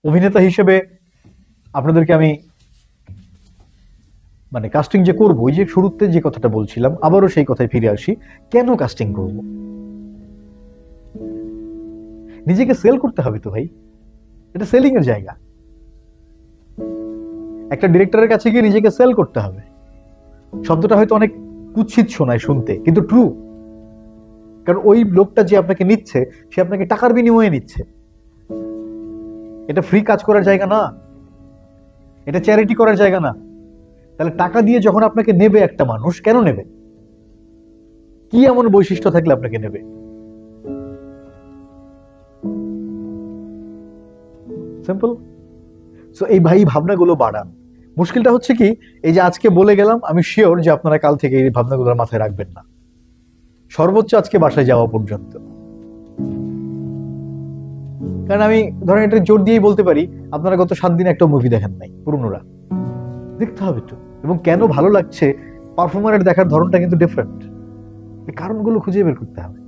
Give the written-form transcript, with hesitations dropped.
অভিনেতা হিসেবে আপনাদেরকে আমি মানে কাস্টিং যে করবো, ওই যে শুরুতে যে কথাটা বলছিলাম, আবারও সেই কথায় ফিরে আসি। কেন কাস্টিং করব? নিজেকে সেল করতে হবে তো ভাই, এটা সেলিং এর জায়গা। একটা ডিরেক্টরের কাছে গিয়ে নিজেকে সেল করতে হবে। শব্দটা হয়তো অনেক কুৎসিত শোনায় শুনতে, কিন্তু ট্রু। কারণ ওই লোকটা যে আপনাকে নিচ্ছে, সে আপনাকে টাকার বিনিময়ে নিচ্ছে। এটা ফ্রি কাজ করার জায়গা না, এটা চ্যারিটি করার জায়গা না। তাহলে টাকা দিয়ে যখন আপনাকে নেবে একটা মানুষ, কেন নেবে? কি এমন বৈশিষ্ট্য থাকলে আপনাকে নেবে? সিম্পল। সো এই ভাই ভাবনাগুলো বাড়ান। মুশকিলটা হচ্ছে কি, এই যে আজকে বলে গেলাম, আমি শিওর যে আপনারা কাল থেকে এই ভাবনাগুলোর মাথায় রাখবেন না, সর্বোচ্চ আজকে বাসায় যাওয়া পর্যন্ত। কারণ আমি ধরেন এটা জোর দিয়েই বলতে পারি, আপনারা গত 7 দিন একটা মুভি দেখেন নাই পুরনোরা, দেখতে হবে তো। এবং কেন ভালো লাগছে, পারফর্মারের দেখার ধরনটা কিন্তু ডিফারেন্ট। এই কারণগুলো খুঁজে বের করতে হবে।